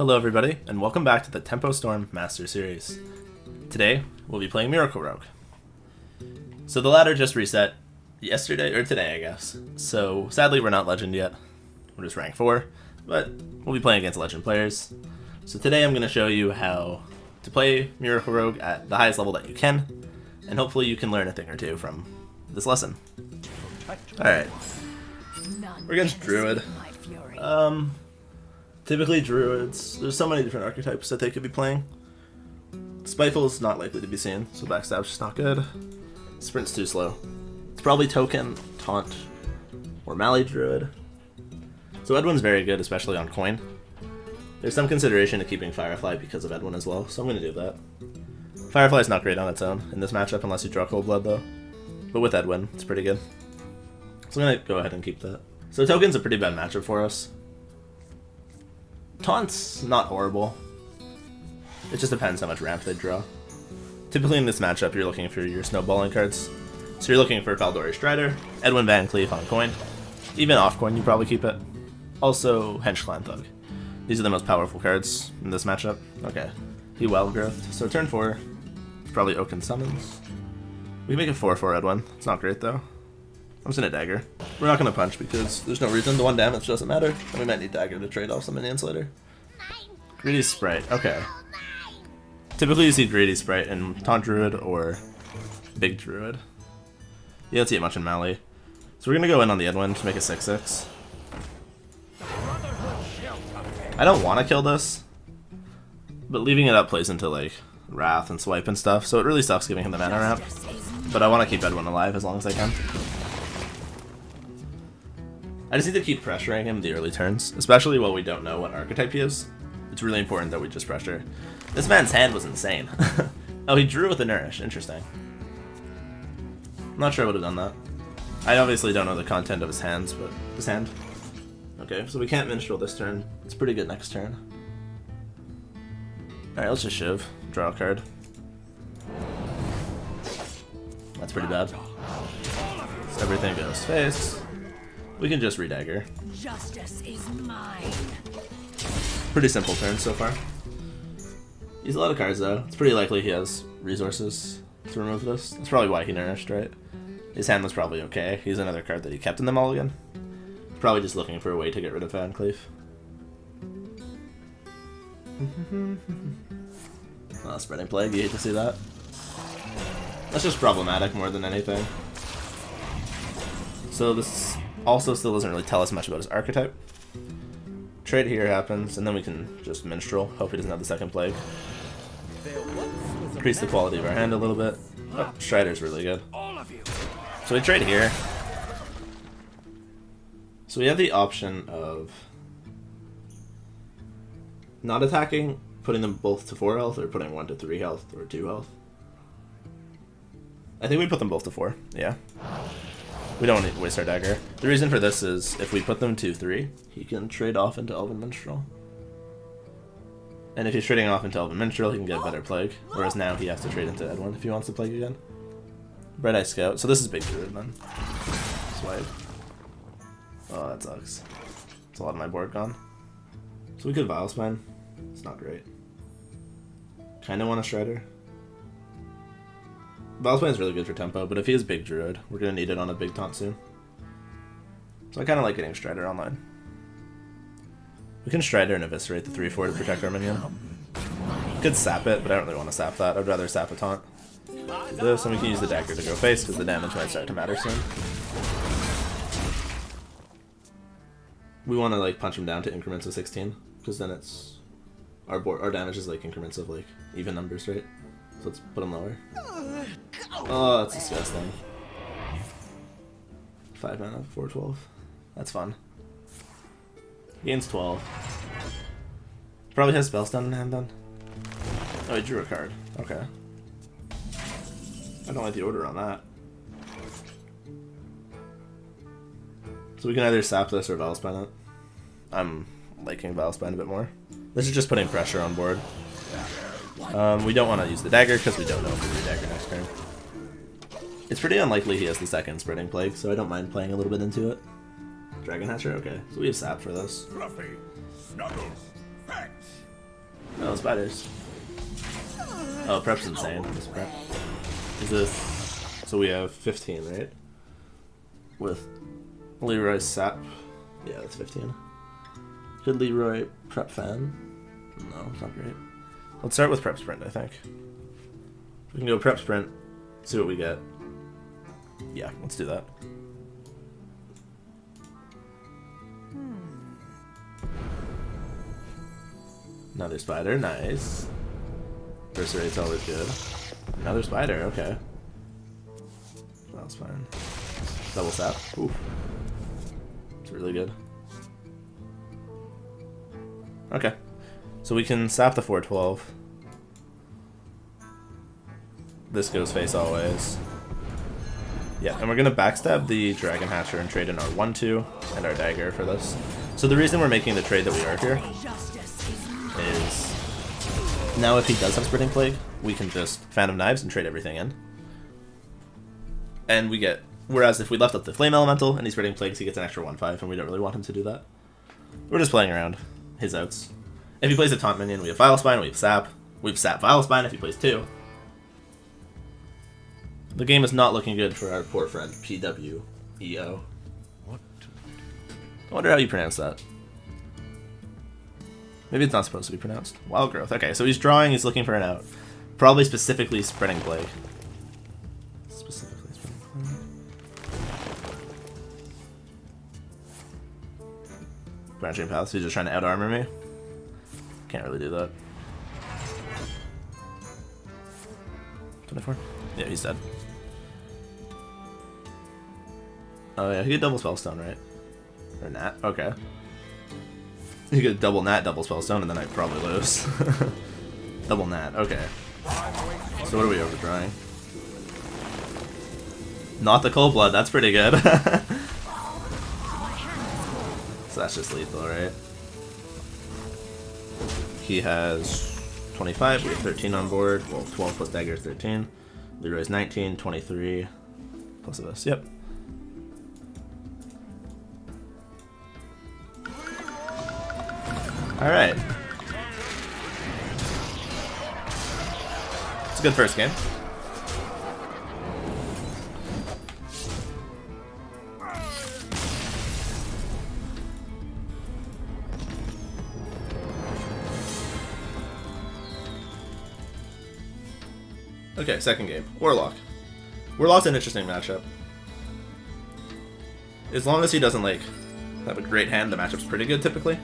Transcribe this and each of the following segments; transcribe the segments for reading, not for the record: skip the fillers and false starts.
Hello everybody, and welcome back to the Tempo Storm Master Series. Today, we'll be playing Miracle Rogue. So the ladder just reset yesterday, or today I guess. So sadly we're not Legend yet, we're just rank 4, but we'll be playing against Legend players. So today I'm going to show you how to play Miracle Rogue at the highest level that you can, and hopefully you can learn a thing or two from this lesson. Alright, we're against Druid. Typically Druids, there's so many different archetypes that they could be playing. Spiteful is not likely to be seen, so Backstab's just not good. Sprint's too slow. It's probably Token, Taunt, or Mally Druid. So Edwin's very good, especially on coin. There's some consideration to keeping Firefly because of Edwin as well, so I'm going to do that. Firefly's not great on its own in this matchup unless you draw Cold Blood though. But with Edwin, it's pretty good. So I'm going to go ahead and keep that. So Token's a pretty bad matchup for us. Taunt's not horrible. It just depends how much ramp they draw. Typically in this matchup, you're looking for your snowballing cards. So you're looking for Faldori Strider, Edwin Van Cleef on coin. Even off coin, you probably keep it. Also, Hench Clan Thug. These are the most powerful cards in this matchup. Okay, he Wild Growth. So turn 4, it's probably Oaken Summons. We can make it 4-4 Edwin. It's not great though. I'm just gonna Dagger. We're not gonna punch because there's no reason. The 1 damage doesn't matter. And we might need Dagger to trade off some minions later. Greedy Sprite. Okay. Typically you see Greedy Sprite in Taunt Druid or Big Druid. You don't see it much in Mally. So we're gonna go in on the Edwin to make a 6-6. I don't want to kill this, but leaving it up plays into like Wrath and Swipe and stuff, so it really sucks giving him the mana ramp. But I want to keep Edwin alive as long as I can. I just need to keep pressuring him the early turns, especially while we don't know what archetype he is. It's really important that we just pressure. This man's hand was insane. Oh, he drew with a Nourish. Interesting. I'm not sure I would have done that. I obviously don't know the content of his hands, but his hand. Okay, so we can't Minstrel this turn. It's pretty good next turn. Alright, let's just Shiv. Draw a card. That's pretty bad. So everything goes face. We can just Redagger. Justice is mine. Pretty simple turn so far. He's a lot of cards though. It's pretty likely he has resources to remove this. That's probably why he Nourished, right? His hand was probably okay. He's another card that he kept in the mulligan. Probably just looking for a way to get rid of Van Cleef. Oh, Spreading Plague, you hate to see that. That's just problematic more than anything. So this also still doesn't really tell us much about his archetype. Trade here happens, and then we can just Minstrel. Hope he doesn't have the second Plague. Increase the quality of our hand a little bit. Oh, Strider's really good. So we trade here. So we have the option of not attacking, putting them both to 4 health, or putting 1 to 3 health, or 2 health. I think we put them both to 4, yeah. We don't want to waste our Dagger. The reason for this is, if we put them to 3, he can trade off into Elven Minstrel. And if he's trading off into Elven Minstrel, he can get a better Plague, whereas now he has to trade into Edwin if he wants to Plague again. Bright Eye Scout, so this is Big Druid then. Swipe. Oh, that sucks. It's a lot of my board gone. So we could Vilespine. It's not great. Kinda want a Strider. Vilespine is really good for tempo, but if he is Big Druid, we're gonna need it on a big taunt soon. So I kinda like getting Strider online. We can Strider and Eviscerate the 3-4 to protect our minion. We could sap it, but I don't really want to sap that. I'd rather sap a taunt. This, and we can use the Dagger to go face, because the damage might start to matter soon. We want to like punch him down to increments of 16, because then it's our damage is like increments of like even numbers, right? So let's put him lower. Oh, that's disgusting. 5 mana, 4/12. That's fun. Gains 12. Probably has Spellstone in hand then. Oh, he drew a card. Okay. I don't like the order on that. So we can either sap this or Vilespine it. I'm liking Vilespine a bit more. This is just putting pressure on board. We don't want to use the Dagger because we don't know if we'll Dagger next turn. It's pretty unlikely he has the second Spreading Plague, so I don't mind playing a little bit into it. Dragon Hatcher? Okay, so we have Sap for this. Fluffy, Snuggles, Facts. Oh, spiders. Oh, prep's insane. This prep. Is this... So we have 15, right? With Leroy's sap. Yeah, that's 15. Should Leroy prep fan? No, it's not great. Let's start with prep sprint, I think. We can go prep sprint, see what we get. Yeah, let's do that. Another spider, nice. Burst rate's always good. Another spider, okay. That was fine. Double sap. Ooh. It's really good. Okay. So we can sap the 412. This goes face always. Yeah, and we're gonna backstab the Dragon Hatcher and trade in our 1-2 and our dagger for this. So the reason we're making the trade that we are here is now if he does have Spreading Plague, we can just Phantom Knives and trade everything in. And we get, whereas if we left up the Flame Elemental and he's Spreading Plagues, he gets an extra 1-5, and we don't really want him to do that. We're just playing around his outs. If he plays a taunt minion, we have Vile Spine, we have Sap. We have Sap Vile Spine if he plays 2. The game is not looking good for our poor friend PWEO. I wonder how you pronounce that. Maybe it's not supposed to be pronounced. Wild Growth. Okay, so he's drawing, he's looking for an out. Probably specifically Spreading Plague. Specifically Spreading Plague. Branching Paths, he's just trying to out-armor me. Can't really do that. 24? Yeah, he's dead. Oh yeah, he could double Spellstone, right? Or Nat? Okay. He could double Nat, double Spellstone, and then I'd probably lose. Double Nat, okay. So what are we overdrawing? Not the Cold Blood, that's pretty good. So that's just lethal, right? He has 25, we have 13 on board. Well, 12 plus dagger is 13. Leroy's 19, 23 plus of us, yep. Alright. It's a good first game. Okay, second game. Warlock. Warlock's an interesting matchup. As long as he doesn't, like, have a great hand, the matchup's pretty good, typically.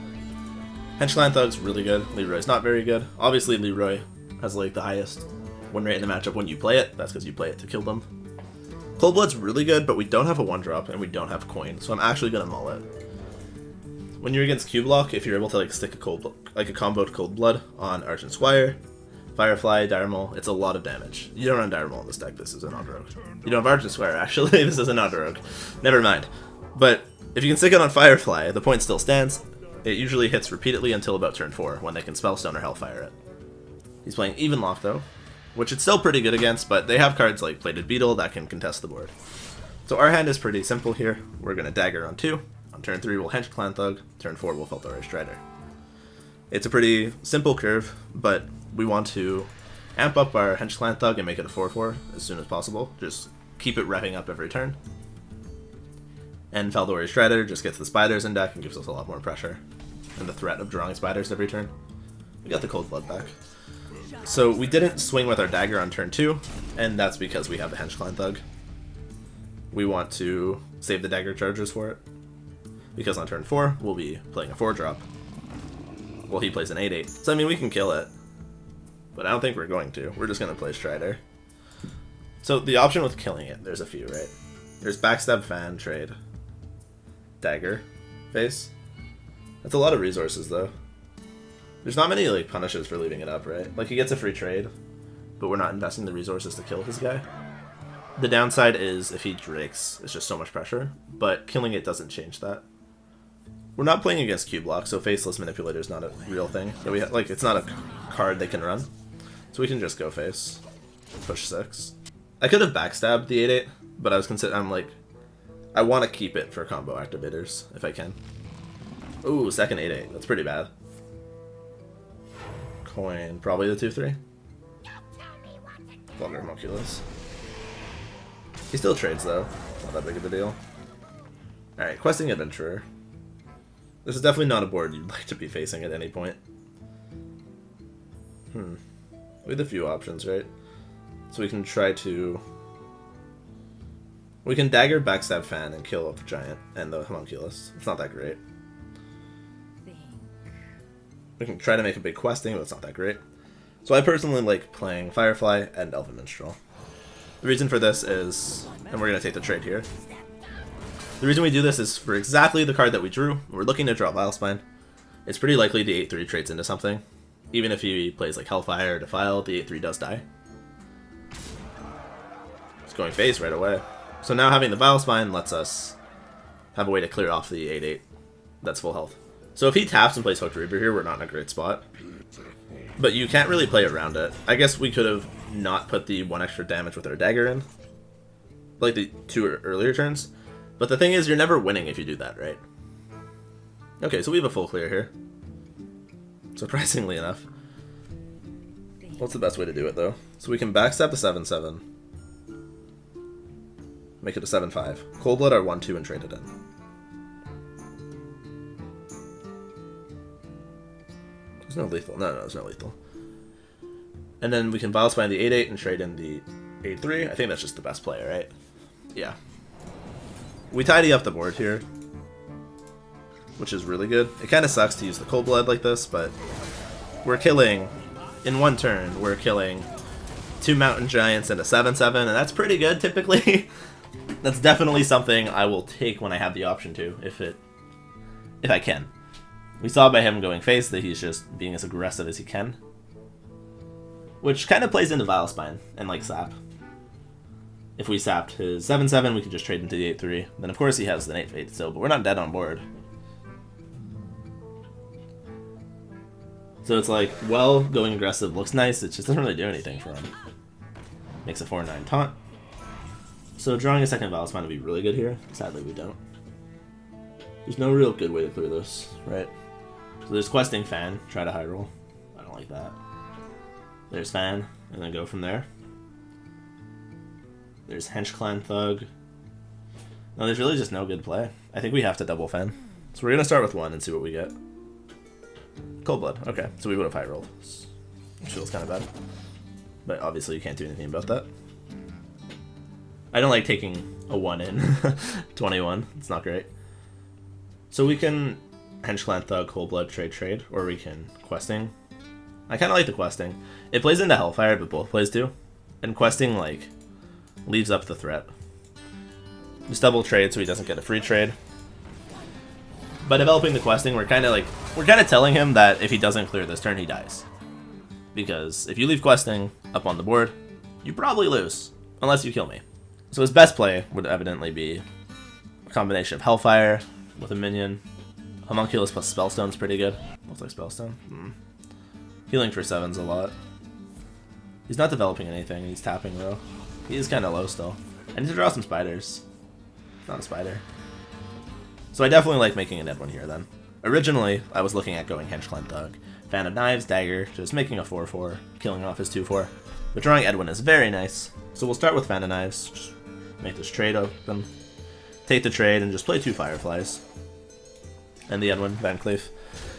Henchland Thug's really good. Leroy's not very good. Obviously, Leroy has, like, the highest win rate in the matchup when you play it. That's because you play it to kill them. Cold Blood's really good, but we don't have a 1-drop, and we don't have coin, so I'm actually going to mull it. When you're against Q-Block, if you're able to, like, stick a comboed Cold Blood on Argent Squire, Firefly, Dire Maul, it's a lot of damage. You don't run Dire Maul in this deck, this is an Odd-Rogue. You don't have Argent Squire, actually, this is an Odd-Rogue. Never mind. But if you can stick it on Firefly, the point still stands. It usually hits repeatedly until about turn 4, when they can Spellstone or Hellfire it. He's playing Even Lock, though, which it's still pretty good against, but they have cards like Plated Beetle that can contest the board. So our hand is pretty simple here. We're going to Dagger on 2. On turn 3, we'll Hench Clan Thug. Turn 4, we'll Fel'Dorei Strider. It's a pretty simple curve, but we want to amp up our Hench Clan Thug and make it a 4-4 as soon as possible. Just keep it revving up every turn. And Fel'Dorei Strider just gets the spiders in deck and gives us a lot more pressure. And the threat of drawing spiders every turn. We got the Cold Blood back. So we didn't swing with our dagger on turn 2, and that's because we have the Hench Clan Thug. We want to save the dagger charges for it. Because on turn 4, we'll be playing a 4-drop. Well, he plays an 8-8. So I mean, we can kill it. But I don't think we're going to. We're just going to play Strider. So the option with killing it, there's a few, right? There's Backstab Fan, trade. Dagger. Face. That's a lot of resources, though. There's not many, like, punishes for leaving it up, right? Like, he gets a free trade, but we're not investing the resources to kill his guy. The downside is, if he drakes, it's just so much pressure, but killing it doesn't change that. We're not playing against Q-Block, so Faceless Manipulator is not a real thing. That we like, it's not a card they can run. So we can just go face. Push 6. I could have backstabbed the 8-8, but I'm like, I want to keep it for combo activators, if I can. Ooh, second 8-8. That's pretty bad. coin, probably the 2-3. Vulgar Homunculus. He still trades though. Not that big of a deal. Alright, Questing Adventurer. This is definitely not a board you'd like to be facing at any point. We have a few options, right? So we can try to... We can Dagger, Backstab, Fan, and kill the Giant and the Homunculus. It's not that great. We can try to make a big questing, but it's not that great. So I personally like playing Firefly and Elven Minstrel. The reason for this is, and we're going to take the trade here. The reason we do this is for exactly the card that we drew. We're looking to draw Vilespine. It's pretty likely the 8-3 trades into something. Even if he plays like Hellfire or Defile, the 8-3 does die. It's going face right away. So now having the Vilespine lets us have a way to clear off the 8-8 that's full health. So if he taps and plays Hooked Reaver here, we're not in a great spot. But you can't really play around it. I guess we could have not put the 1 extra damage with our dagger in, like the 2 earlier turns. But the thing is, you're never winning if you do that, right? Okay, so we have a full clear here. Surprisingly enough. What's the best way to do it, though? So we can backstab the 7-7. Make it a 7-5. Cold Blood our 1-2 and trade it in. There's no lethal. No, there's no lethal. And then we can Vilespine the 8-8 and trade in the 8-3. I think that's just the best play, right? Yeah. We tidy up the board here, which is really good. It kind of sucks to use the Cold Blood like this, but we're killing, in one turn, we're killing 2 Mountain Giants and a 7-7, and that's pretty good typically. That's definitely something I will take when I have the option to, if I can. We saw by him going face that he's just being as aggressive as he can, which kind of plays into Vilespine and like Sap. If we sapped his 7-7, we could just trade into the 8-3. Then of course he has the 8-8 still, but we're not dead on board. So it's like, well, going aggressive looks nice, it just doesn't really do anything for him. Makes a 4-9 taunt. So drawing a second Vilespine would be really good here. Sadly we don't. There's no real good way to clear this, right? So there's Questing Fan, try to high roll. I don't like that. There's Fan, and then go from there. There's Hench Clan Thug. No, there's really just no good play. I think we have to double Fan. So we're going to start with 1 and see what we get. Cold Blood. Okay, so we would have high rolled. Which feels kind of bad. But obviously you can't do anything about that. I don't like taking a 1 in 21. It's not great. So we can Hench Clan Thug, Cold Blood, trade, or we can Questing. I kind of like the Questing. It plays into Hellfire, but both plays do. And Questing, like, leaves up the threat. Just double trade so he doesn't get a free trade. By developing the Questing, we're kind of telling him that if he doesn't clear this turn, he dies. Because if you leave Questing up on the board, you probably lose, unless you kill me. So his best play would evidently be a combination of Hellfire with a minion. Homunculus plus Spellstone's pretty good. Looks like Spellstone. Healing for 7's a lot. He's not developing anything, he's tapping though. He is kind of low still. I need to draw some spiders. Not a spider. So I definitely like making a dead one here then. Originally, I was looking at going Hench Clan Thug. Fan of Knives, Dagger, just making a 4-4, killing off his 2-4. But drawing Edwin is very nice. So we'll start with Fan of Knives, just make this trade open, take the trade, and just play 2 Fireflies. And the Edwin, Van Cleef.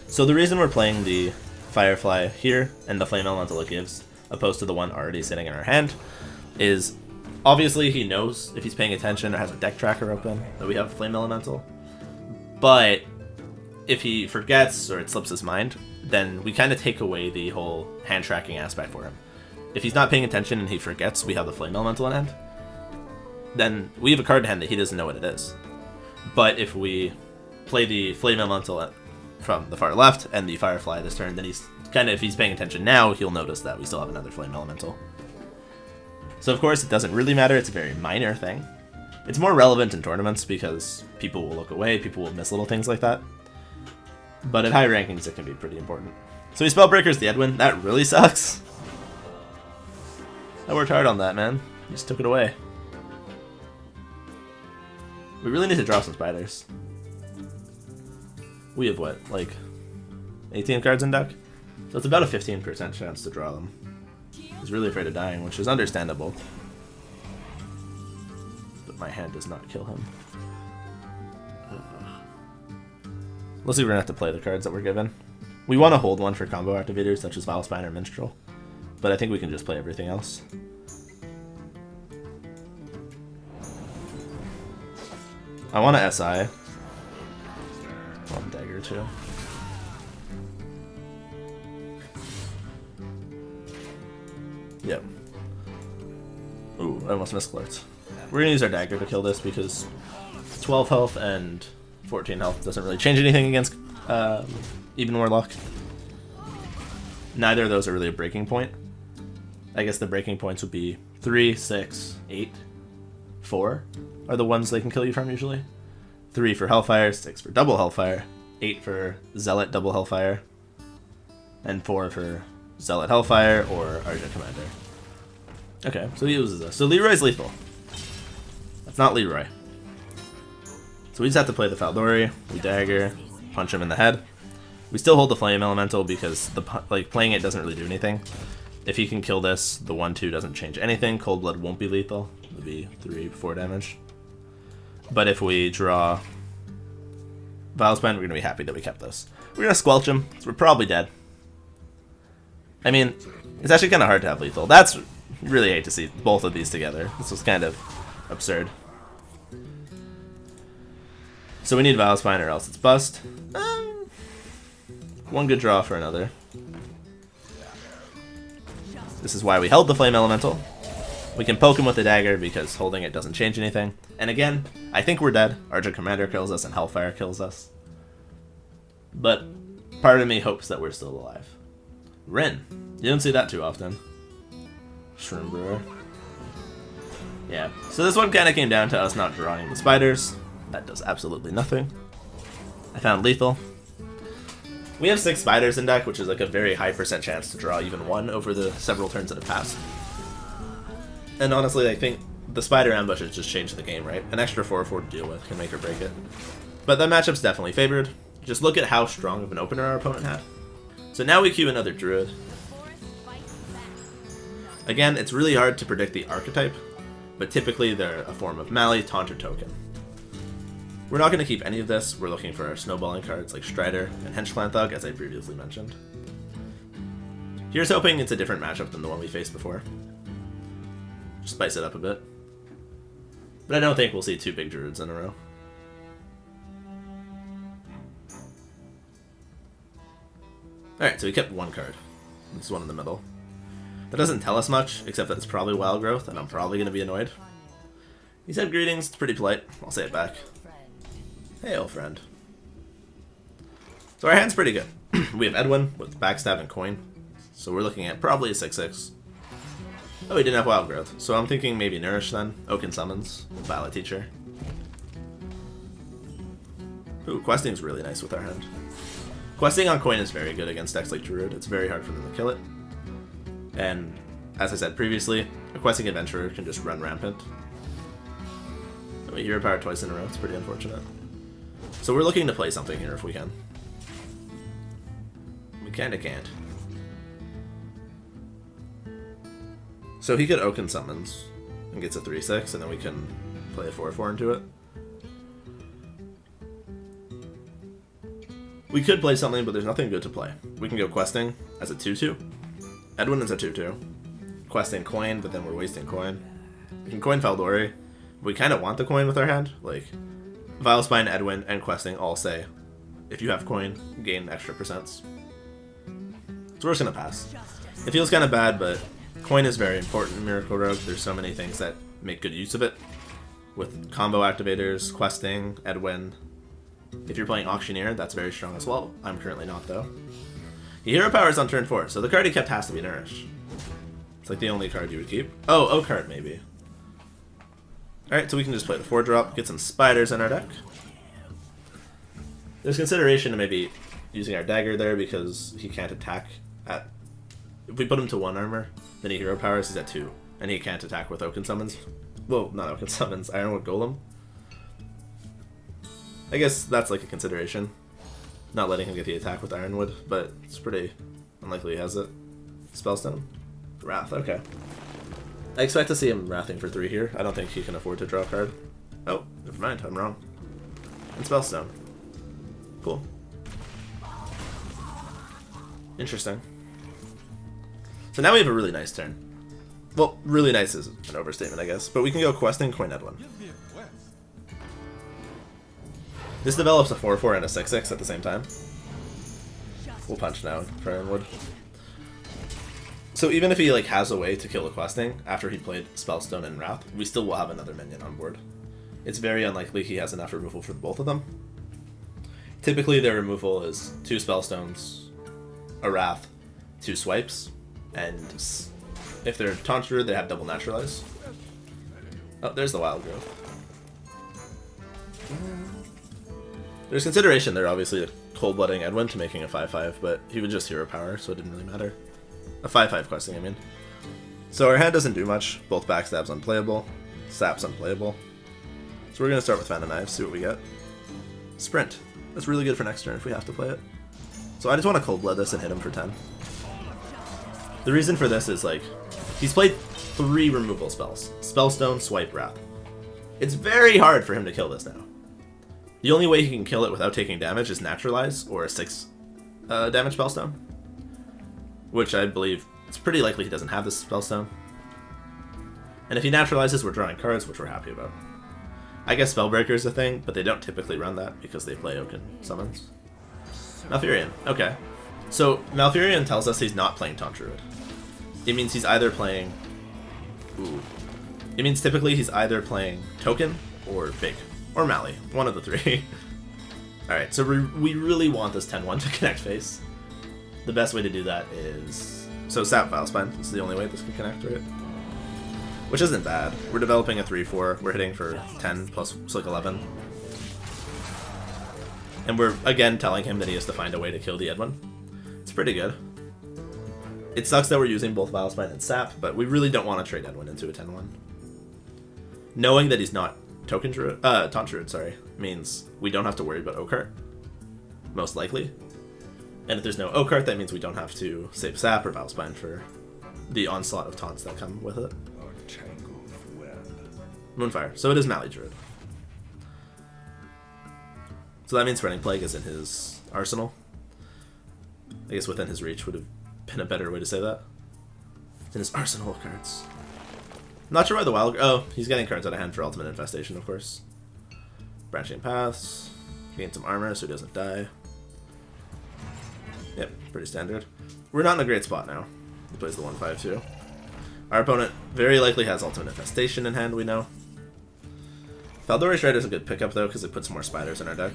So the reason we're playing the Firefly here, and the Flame Elemental it gives, opposed to the one already sitting in our hand, is obviously he knows if he's paying attention or has a deck tracker open that we have Flame Elemental. But if he forgets or it slips his mind, then we kind of take away the whole hand tracking aspect for him. If he's not paying attention and he forgets we have the Flame Elemental in hand, then we have a card in hand that he doesn't know what it is. But if we play the Flame Elemental from the far left and the Firefly this turn, then he's kind of, if he's paying attention now, he'll notice that we still have another Flame Elemental. So of course it doesn't really matter, it's a very minor thing. It's more relevant in tournaments because people will look away, people will miss little things like that. But at high rankings it can be pretty important. So he Spellbreakers the Edwin, that really sucks. I worked hard on that, man. He just took it away. We really need to draw some spiders. We have what, like 18 cards in deck? So it's about a 15% chance to draw them. He's really afraid of dying, which is understandable. But my hand does not kill him. Let's see, we're gonna have to play the cards that we're given. We want to hold one for combo activators such as Vilespine or Minstrel, but I think we can just play everything else. I want to SI. I want Dagger too. Yep. Ooh, I almost misclicked. We're gonna use our Dagger to kill this because 12 health and 14 health doesn't really change anything against even Warlock. Neither of those are really a breaking point. I guess the breaking points would be 3, 6, 8, 4 are the ones they can kill you from usually. 3 for Hellfire, 6 for double Hellfire, 8 for Zealot double Hellfire, and 4 for Zealot Hellfire or Argent Commander. Okay, so he uses this. So Leroy's lethal. That's not Leroy. So we just have to play the Faldori, we dagger, punch him in the head. We still hold the Flame Elemental because playing it doesn't really do anything. If he can kill this, the 1/2 doesn't change anything. Cold Blood won't be lethal. It'll be 3, 4 damage. But if we draw Vilespine, we're going to be happy that we kept this. We're going to squelch him, so we're probably dead. I mean, it's actually kind of hard to have lethal. That's really hate to see both of these together. This was kind of absurd. So we need Vilespine or else it's bust. One good draw for another. This is why we held the Flame Elemental. We can poke him with the dagger because holding it doesn't change anything. And again, I think we're dead. Argent Commander kills us and Hellfire kills us. But part of me hopes that we're still alive. Rin. You don't see that too often. Shroom Brewer. Yeah. So this one kind of came down to us not drawing the spiders. That does absolutely nothing. I found lethal. We have 6 spiders in deck, which is like a very high % chance to draw even one over the several turns that have passed. And honestly, I think the spider ambushes just changed the game, right? An extra 4/4 to deal with can make or break it. But that matchup's definitely favored. Just look at how strong of an opener our opponent had. So now we queue another Druid. Again, it's really hard to predict the archetype, but typically they're a form of Mally, Taunt, or Token. We're not going to keep any of this. We're looking for our snowballing cards like Strider and Henchclan Thug, as I previously mentioned. Here's hoping it's a different matchup than the one we faced before. Just spice it up a bit. But I don't think we'll see 2 big Druids in a row. Alright, so we kept 1 card. This one in the middle. That doesn't tell us much, except that it's probably Wild Growth, and I'm probably going to be annoyed. He said greetings, it's pretty polite. I'll say it back. Hey, old friend. So our hand's pretty good. We have Edwin with Backstab and Coin. So we're looking at probably a 6/6. Oh, he didn't have Wild Growth. So I'm thinking maybe Nourish then. Oaken Summons. Ballot Teacher. Ooh, Questing's really nice with our hand. Questing on Coin is very good against decks like Druid. It's very hard for them to kill it. And as I said previously, a Questing Adventurer can just run rampant. And we hero power twice in a row. It's pretty unfortunate. So we're looking to play something here if we can. We kinda can't. So he could Oaken Summons and gets a 3/6, and then we can play a 4/4 into it. We could play something, but there's nothing good to play. We can go Questing as a 2/2. Edwin is a 2/2. Questing Coin, but then we're wasting Coin. We can Coin Faldori. We kind of want the Coin with our hand. Like, Vilespine, Edwin, and Questing all say, if you have Coin, gain extra percents. So we're just going to pass. It feels kind of bad, but Coin is very important in Miracle Rogue. There's so many things that make good use of it. With combo activators, Questing, Edwin. If you're playing Auctioneer, that's very strong as well. I'm currently not, though. He hero powers on turn 4, so the card he kept has to be Nourish. It's like the only card you would keep. Oh, O-Card maybe. Alright, so we can just play the 4-drop, get some spiders in our deck. There's consideration to maybe using our dagger there because he can't attack at... If we put him to 1 armor, then he hero powers, he's at 2. And he can't attack with Oaken Summons. Well, not Oaken Summons, Ironwood Golem. I guess that's like a consideration. Not letting him get the attack with Ironwood, but it's pretty Unlikely he has it. Spellstone? Wrath, okay. I expect to see him wrathing for 3 here. I don't think he can afford to draw a card. Oh, never mind, I'm wrong. And Spellstone. Cool. Interesting. So now we have a really nice turn. Well, really nice is an overstatement, I guess. But we can go questing, coin Edwin. This develops a 4-4 and a 6-6 at the same time. We'll punch now for Ironwood. So even if he like has a way to kill the questing after he played Spellstone and Wrath, we still will have another minion on board. It's very unlikely he has enough removal for both of them. Typically their removal is 2 Spellstones, a Wrath, 2 swipes, and if they're Taunter, they have double Naturalize. Oh, there's the Wild Growth. There's consideration there, obviously, cold-blooding Edwin to making a 5-5, but he would just hero power, so it didn't really matter. A 5-5 questing, I mean. So our hand doesn't do much. Both backstabs unplayable, saps unplayable. So we're going to start with Fan of Knives, see what we get. Sprint. That's really good for next turn if we have to play it. So I just want to cold blood this and hit him for 10. The reason for this is, like, he's played 3 removal spells. Spellstone, Swipe, Wrath. It's very hard for him to kill this now. The only way he can kill it without taking damage is Naturalize or a 6 damage Spellstone. Which I believe it's pretty likely he doesn't have this Spellstone. And if he Naturalizes, we're drawing cards, which we're happy about. I guess Spellbreaker is a thing, but they don't typically run that because they play Oaken summons. Malfurion, okay. So Malfurion tells us he's not playing Taunt Druid. It means he's either playing... Ooh. It means typically he's either playing Token or Big. Or Mally. One of the 3. Alright, so we really want this 10-1 to connect face. The best way to do that is... So Sap Vilespine. This is the only way this can connect, right? Which isn't bad. We're developing a 3-4. We're hitting for 10 plus like 11. And we're, again, telling him that he has to find a way to kill the Edwin. It's pretty good. It sucks that we're using both Vilespine and Sap, but we really don't want to trade Edwin into a 10-1. Knowing that he's not Taunt Druid, sorry, means we don't have to worry about Oakheart. Most likely. And if there's no Oakheart, that means we don't have to save Sap or Vilespine for the onslaught of taunts that come with it. Moonfire. So it is Mally Druid. So that means Spreading Plague is in his arsenal. I guess within his reach would have been a better way to say that. It's in his arsenal of cards. Not sure why the Wild... Oh, he's getting cards out of hand for Ultimate Infestation, of course. Branching Paths. Gain some armor so he doesn't die. Yep, pretty standard. We're not in a great spot now. He plays the 1/5 too. Our opponent very likely has Ultimate Infestation in hand, we know. Valdori's Strider is a good pickup though, because it puts more spiders in our deck.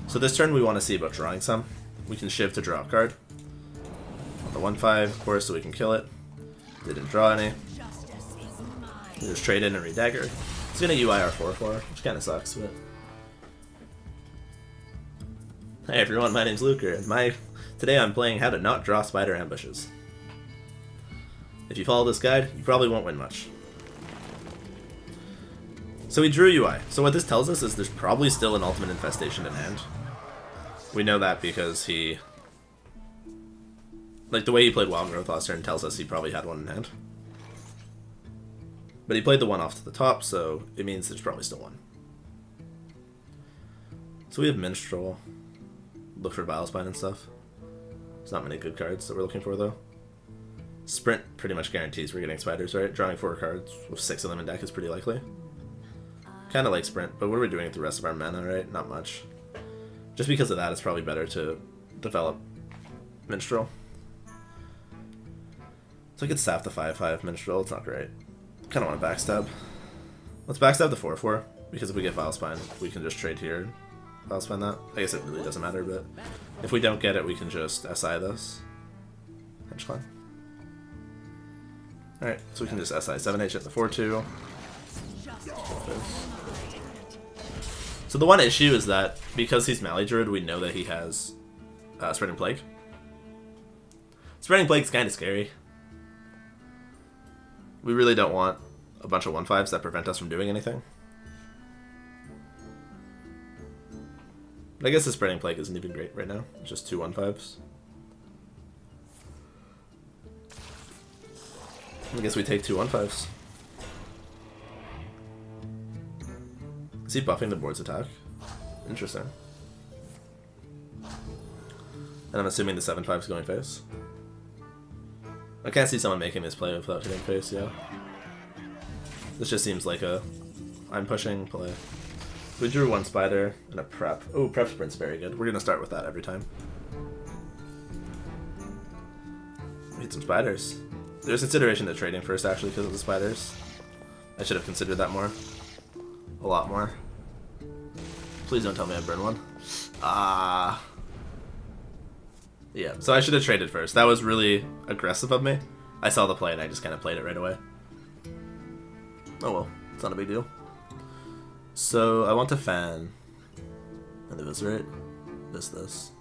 So this turn we want to see about drawing some. We can shift to draw a card. The 1/5, of course, so we can kill it. Didn't draw any. We just trade in and redagger. It's gonna UI our 4/4, which kinda sucks, but... Hey everyone, my name's Luker, and today I'm playing How to Not Draw Spider Ambushes. If you follow this guide, you probably won't win much. So we drew UI. So what this tells us is there's probably still an Ultimate Infestation in hand. We know that because he... Like, the way he played Wild Growth last turn tells us he probably had one in hand. But he played the one off to the top, so it means there's probably still one. So we have Minstrel. Look for Vilespine and stuff. There's not many good cards that we're looking for, though. Sprint pretty much guarantees we're getting spiders, right? Drawing 4 cards with 6 of them in deck is pretty likely. Kind of like Sprint, but what are we doing with the rest of our mana, right? Not much. Just because of that, it's probably better to develop Minstrel. So I could sap the 5/5 Minstrel, it's not great. Kind of want to backstab. Let's backstab the 4/4, because if we get Vilespine, we can just trade here and Vilespine that. I guess it really doesn't matter, but if we don't get it, we can just SI this. Hedge Climb. Alright, so we can just SI 7H at the 4/2. So the one issue is that because he's Mally Druid, we know that he has Spreading Plague. Spreading Plague's kind of scary. We really don't want a bunch of 1/5s that prevent us from doing anything. But I guess the Spreading Plague isn't even great right now. It's just 2 1/5s. I guess we take 2 1/5s. Is he buffing the board's attack? Interesting. And I'm assuming the 7/5 is going face. I can't see someone making this play without hitting face, yeah. This just seems like a I'm pushing play. We drew 1 spider and a prep. Oh, prep sprint's very good. We're gonna start with that every time. We hit some spiders. There's consideration to trading first actually because of the spiders. I should have considered that more. A lot more. Please don't tell me I burned one. Ah. Yeah, so I should have traded first. That was really aggressive of me. I saw the play and I just kind of played it right away. Oh well, it's not a big deal. So I want to fan and eviscerate. This. Let's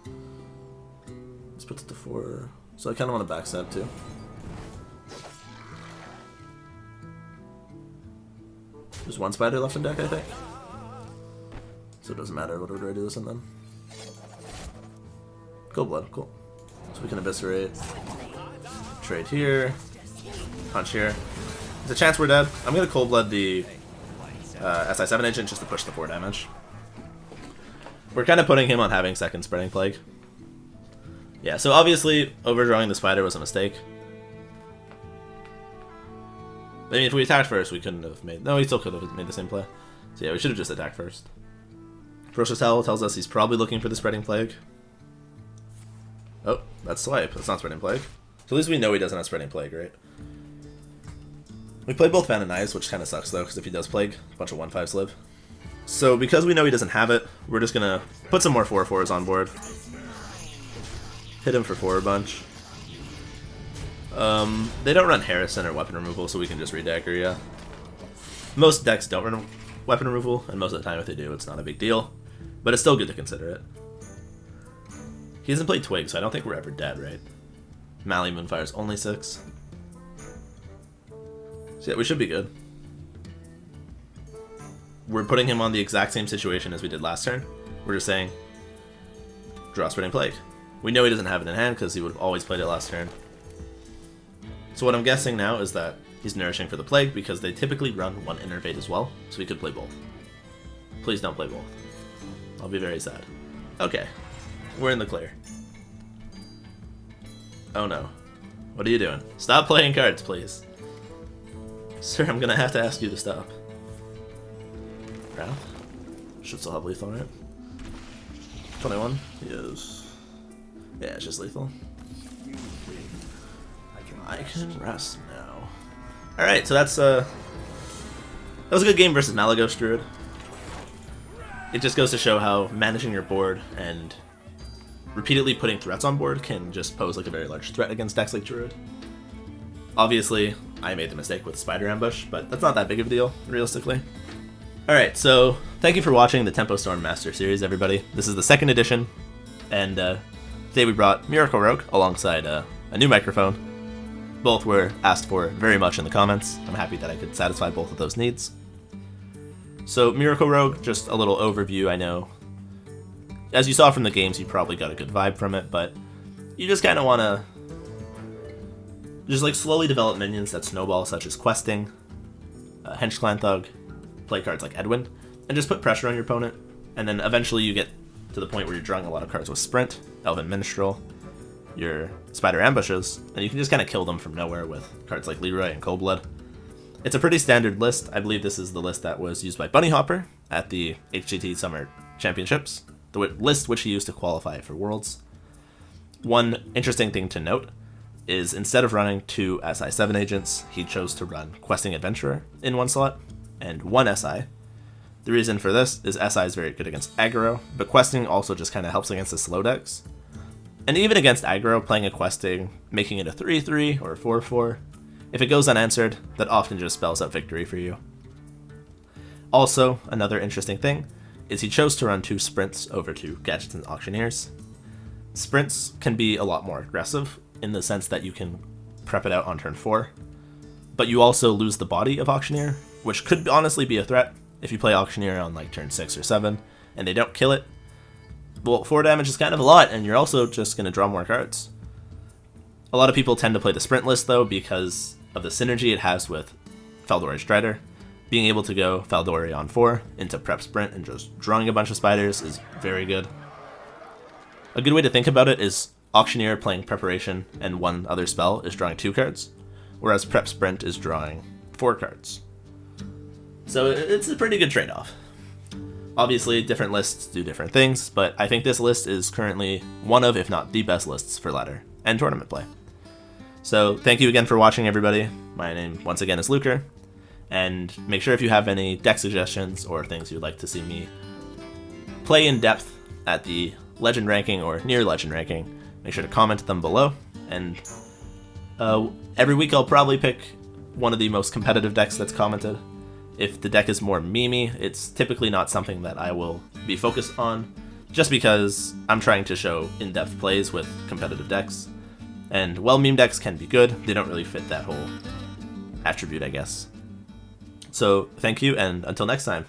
put it to 4. So I kind of want to backstab too. There's 1 spider left in deck, I think. So it doesn't matter what order I do this in then. Cold blood, cool. So we can eviscerate. Trade here. Punch here. There's a chance we're dead. I'm gonna cold blood the SI7 agent just to push the 4 damage. We're kind of putting him on having second spreading plague. Yeah, so obviously overdrawing the spider was a mistake. I mean, if we attacked first, we couldn't have made... No, we still could have made the same play. So yeah, we should have just attacked first. Ferocious Howl tells us he's probably looking for the spreading plague. Oh, that's swipe. That's not spreading plague. So at least we know he doesn't have spreading plague, right? We played both Fan and Knives, which kind of sucks though, because if he does plague, a bunch of 1/5s live. So because we know he doesn't have it, we're just gonna put some more 4/4s on board. Hit him for 4 a bunch. They don't run Harrison or weapon removal, so we can just re-dagger, yeah. Most decks don't run weapon removal, and most of the time if they do, it's not a big deal. But it's still good to consider it. He hasn't played Twig, so I don't think we're ever dead, right? Mally Moonfire's only 6. So yeah, we should be good. We're putting him on the exact same situation as we did last turn. We're just saying, draw Spreading Plague. We know he doesn't have it in hand because he would have always played it last turn. So what I'm guessing now is that he's nourishing for the Plague because they typically run 1 Innervate as well, so we could play both. Please don't play both. I'll be very sad. Okay, we're in the clear. Oh no. What are you doing? Stop playing cards, please. Sir, I'm gonna have to ask you to stop. Wrath? Should still have lethal, right? 21? Yes. Yeah, it's just lethal. I can rest now. Alright, so that's that was a good game versus Malagos Druid. It just goes to show how managing your board and repeatedly putting threats on board can just pose like a very large threat against decks like Druid. Obviously, I made the mistake with Spider Ambush, but that's not that big of a deal, realistically. Alright, so thank you for watching the Tempo Storm Master Series, everybody. This is the 2nd edition, and today we brought Miracle Rogue alongside a new microphone. Both were asked for very much in the comments. I'm happy that I could satisfy both of those needs. So Miracle Rogue, just a little overview. I know, as you saw from the games, you probably got a good vibe from it, but you just kind of want to just like slowly develop minions that snowball, such as questing, Hench Clan Thug, play cards like Edwin, and just put pressure on your opponent, and then eventually you get to the point where you're drawing a lot of cards with Sprint, Elven Minstrel, your Spider Ambushes, and you can just kind of kill them from nowhere with cards like Leroy and Cold Blood. It's a pretty standard list. I believe this is the list that was used by Bunnyhoppor at the HGT Summer Championships, the list which he used to qualify for Worlds. One interesting thing to note is instead of running 2 SI7 agents, he chose to run Questing Adventurer in 1 slot and 1 SI. The reason for this is SI is very good against aggro, but Questing also just kind of helps against the slow decks. And even against aggro, playing a Questing, making it a 3-3 or a 4-4, if it goes unanswered, that often just spells out victory for you. Also, another interesting thing is he chose to run 2 sprints over to Gadgets and Auctioneers. Sprints can be a lot more aggressive in the sense that you can prep it out on turn 4, but you also lose the body of Auctioneer, which could honestly be a threat if you play Auctioneer on like turn 6 or 7 and they don't kill it. Well, 4 damage is kind of a lot, and you're also just going to draw more cards. A lot of people tend to play the sprint list, though, because of the synergy it has with Faldori Strider. Being able to go Faldori on 4 into Prep Sprint and just drawing a bunch of spiders is very good. A good way to think about it is Auctioneer playing Preparation and one other spell is drawing 2 cards, whereas Prep Sprint is drawing 4 cards. So it's a pretty good trade-off. Obviously, different lists do different things, but I think this list is currently one of, if not the best lists for ladder and tournament play. So thank you again for watching, everybody. My name, once again, is Luker, and make sure if you have any deck suggestions or things you'd like to see me play in depth at the Legend ranking or near Legend ranking, make sure to comment them below, and every week I'll probably pick one of the most competitive decks that's commented. If the deck is more memey, it's typically not something that I will be focused on, just because I'm trying to show in-depth plays with competitive decks. And while meme decks can be good, they don't really fit that whole attribute, I guess. So thank you, and until next time.